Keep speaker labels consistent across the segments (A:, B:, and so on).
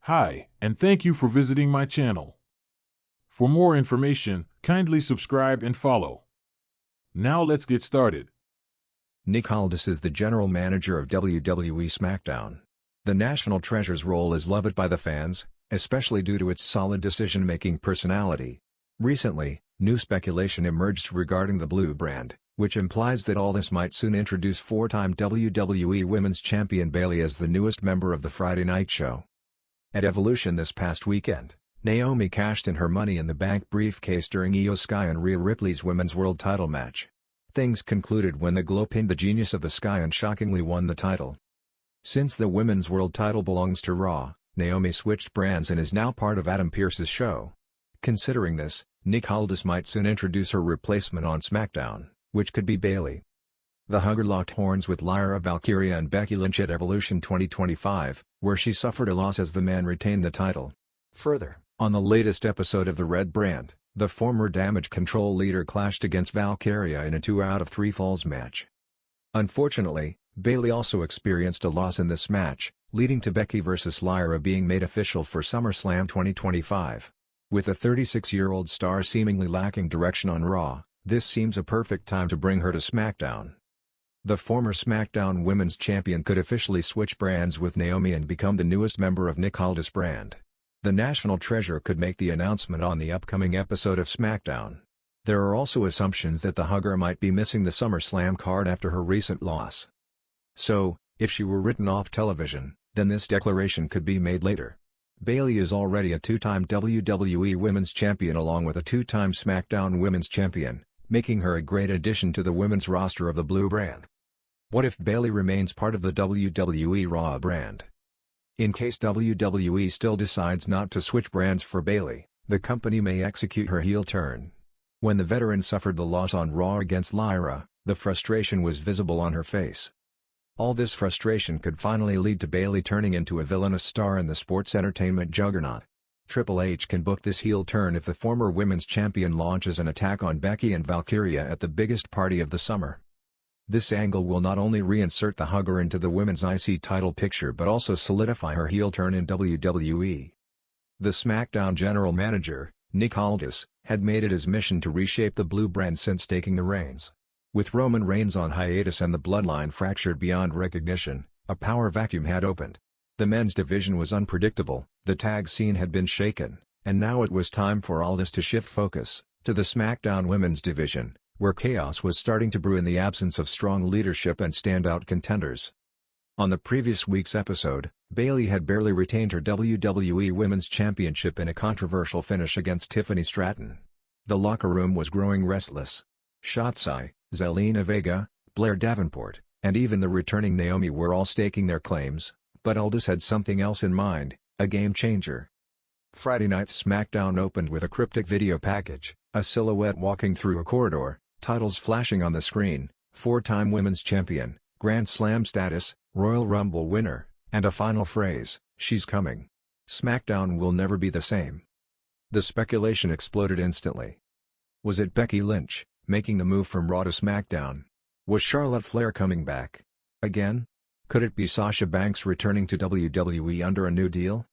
A: Hi, and thank you for visiting my channel. For more information, kindly subscribe and follow. Now let's get started.
B: Aldis is the general manager of WWE SmackDown. The National Treasure's role is loved by the fans, especially due to its solid decision-making personality. Recently, new speculation emerged regarding the Blue brand, which implies that Aldis might soon introduce four-time WWE Women's Champion Bayley as the newest member of the Friday Night Show. At Evolution this past weekend, Naomi cashed in her Money in the Bank briefcase during Io Sky and Rhea Ripley's Women's World Title match. Things concluded when the Glow pinned the Genius of the Sky and shockingly won the title. Since the Women's World Title belongs to Raw, Naomi switched brands and is now part of Adam Pearce's show. Considering this, Aldis might soon introduce her replacement on SmackDown, which could be Bayley. The Hugger locked horns with Lyra Valkyria and Becky Lynch at Evolution 2025, where she suffered a loss as the man retained the title. Further, on the latest episode of the Red brand, the former Damage Control leader clashed against Valkyria in a 2 out of 3 falls match. Unfortunately, Bayley also experienced a loss in this match, leading to Becky vs. Lyra being made official for SummerSlam 2025. With the 36-year-old star seemingly lacking direction on Raw, this seems a perfect time to bring her to SmackDown. The former SmackDown Women's Champion could officially switch brands with Naomi and become the newest member of Aldis' brand. The National Treasure could make the announcement on the upcoming episode of SmackDown. There are also assumptions that the Hugger might be missing the SummerSlam card after her recent loss. So, if she were written off television, then this declaration could be made later. Bayley is already a 2-time WWE Women's Champion along with a 2-time SmackDown Women's Champion, making her a great addition to the women's roster of the Blue brand. What if Bayley remains part of the WWE Raw brand? In case WWE still decides not to switch brands for Bayley, the company may execute her heel turn. When the veteran suffered the loss on Raw against Lyra, the frustration was visible on her face. All this frustration could finally lead to Bayley turning into a villainous star in the sports entertainment juggernaut. Triple H can book this heel turn if the former women's champion launches an attack on Becky and Valkyria at the biggest party of the summer. This angle will not only reinsert the Hugger into the women's IC title picture but also solidify her heel turn in WWE. The SmackDown general manager, Aldis, had made it his mission to reshape the Blue brand since taking the reins. With Roman Reigns on hiatus and the bloodline fractured beyond recognition, a power vacuum had opened. The men's division was unpredictable, the tag scene had been shaken, and now it was time for Aldis to shift focus to the SmackDown women's division, where chaos was starting to brew in the absence of strong leadership and standout contenders. On the previous week's episode, Bayley had barely retained her WWE Women's Championship in a controversial finish against Tiffany Stratton. The locker room was growing restless. Shotzi, Zelina Vega, Blair Davenport, and even the returning Naomi were all staking their claims, but Aldis had something else in mind, a game changer. Friday night's SmackDown opened with a cryptic video package, a silhouette walking through a corridor, titles flashing on the screen, 4-time Women's Champion, Grand Slam status, Royal Rumble winner, and a final phrase, "She's coming. SmackDown will never be the same." The speculation exploded instantly. Was it Becky Lynch, making the move from Raw to SmackDown? Was Charlotte Flair coming back? Again? Could it be Sasha Banks returning to WWE under a new deal?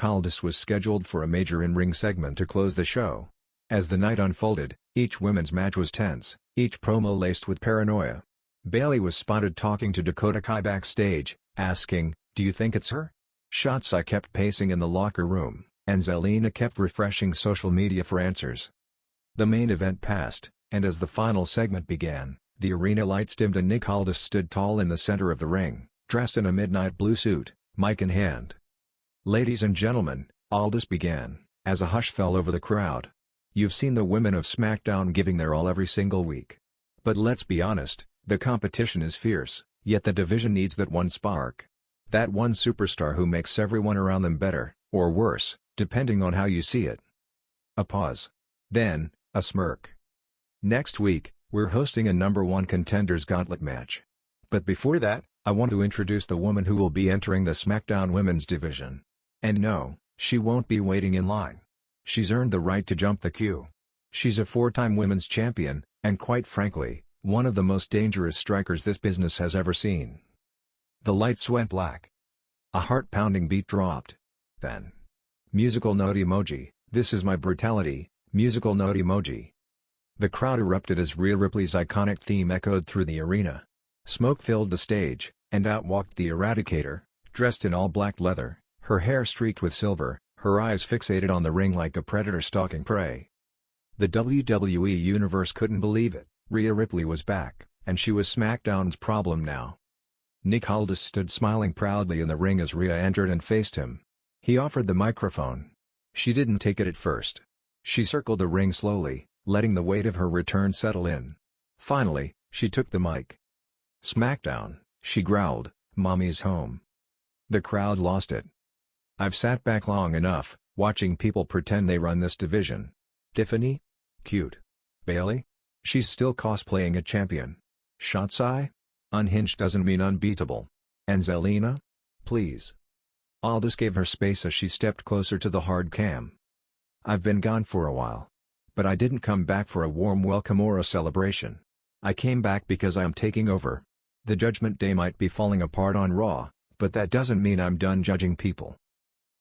B: Aldis was scheduled for a major in-ring segment to close the show. As the night unfolded, each women's match was tense, each promo laced with paranoia. Bayley was spotted talking to Dakota Kai backstage, asking, "Do you think it's her?" Shotzi kept pacing in the locker room, and Zelina kept refreshing social media for answers. The main event passed, and as the final segment began, the arena lights dimmed and Aldis stood tall in the center of the ring, dressed in a midnight blue suit, mic in hand. "Ladies and gentlemen," Aldis began, as a hush fell over the crowd. "You've seen the women of SmackDown giving their all every single week. But let's be honest, the competition is fierce, yet the division needs that one spark. That one superstar who makes everyone around them better, or worse, depending on how you see it." A pause. Then, a smirk. "Next week, we're hosting a #1 Contenders Gauntlet match. But before that, I want to introduce the woman who will be entering the SmackDown Women's division. And no, she won't be waiting in line. She's earned the right to jump the queue. She's a 4-time Women's Champion, and quite frankly, one of the most dangerous strikers this business has ever seen." The lights went black. A heart-pounding beat dropped. Then. Musical note emoji, this is my brutality, musical note emoji. The crowd erupted as Rhea Ripley's iconic theme echoed through the arena. Smoke filled the stage, and out walked the Eradicator, dressed in all black leather, her hair streaked with silver, her eyes fixated on the ring like a predator stalking prey. The WWE Universe couldn't believe it. Rhea Ripley was back, and she was SmackDown's problem now. Nick Aldis stood smiling proudly in the ring as Rhea entered and faced him. He offered the microphone. She didn't take it at first. She circled the ring slowly, letting the weight of her return settle in. Finally, she took the mic. "SmackDown," she growled, "Mommy's home." The crowd lost it. "I've sat back long enough, watching people pretend they run this division. Tiffany? Cute. Bayley? She's still cosplaying a champion. Shotzi? Unhinged doesn't mean unbeatable. And Zelina? Please." Aldis gave her space as she stepped closer to the hard cam. "I've been gone for a while. But I didn't come back for a warm welcome or a celebration. I came back because I'm taking over. The Judgment Day might be falling apart on Raw, but that doesn't mean I'm done judging people."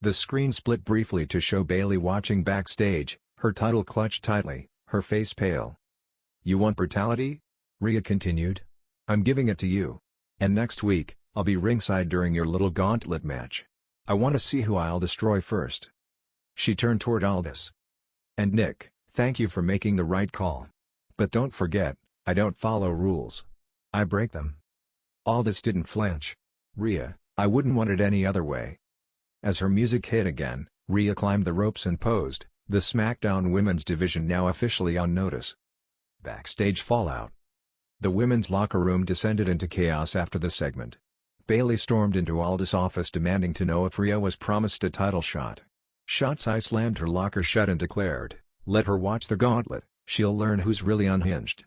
B: The screen split briefly to show Bayley watching backstage, her title clutched tightly, her face pale. "You want brutality?" Rhea continued. "I'm giving it to you. And next week, I'll be ringside during your little gauntlet match. I want to see who I'll destroy first." She turned toward Aldis. "And Nick, thank you for making the right call. But don't forget, I don't follow rules. I break them." Aldis didn't flinch. "Rhea, I wouldn't want it any other way." As her music hit again, Rhea climbed the ropes and posed, the SmackDown Women's Division now officially on notice. Backstage fallout. The women's locker room descended into chaos after the segment. Bayley stormed into Aldis' office demanding to know if Rhea was promised a title shot. Shotzi slammed her locker shut and declared, "Let her watch the gauntlet, she'll learn who's really unhinged."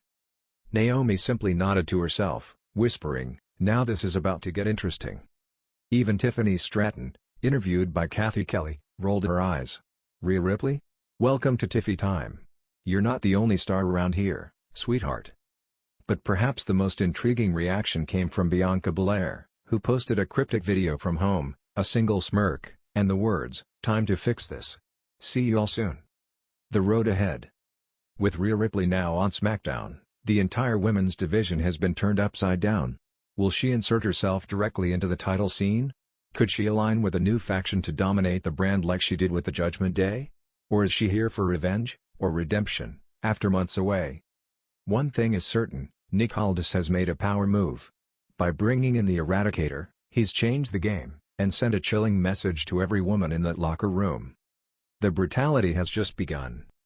B: Naomi simply nodded to herself, whispering, "Now this is about to get interesting." Even Tiffany Stratton, interviewed by Kathy Kelly, rolled her eyes. "Rhea Ripley? Welcome to Tiffy time. You're not the only star around here, sweetheart." But perhaps the most intriguing reaction came from Bianca Belair, who posted a cryptic video from home, a single smirk, and the words, "Time to fix this. See y'all soon." The road ahead. With Rhea Ripley now on SmackDown, the entire women's division has been turned upside down. Will she insert herself directly into the title scene? Could she align with a new faction to dominate the brand like she did with the Judgment Day? Or is she here for revenge, or redemption, after months away? One thing is certain, Nick Aldis has made a power move. By bringing in the Eradicator, he's changed the game, and sent a chilling message to every woman in that locker room. The brutality has just begun.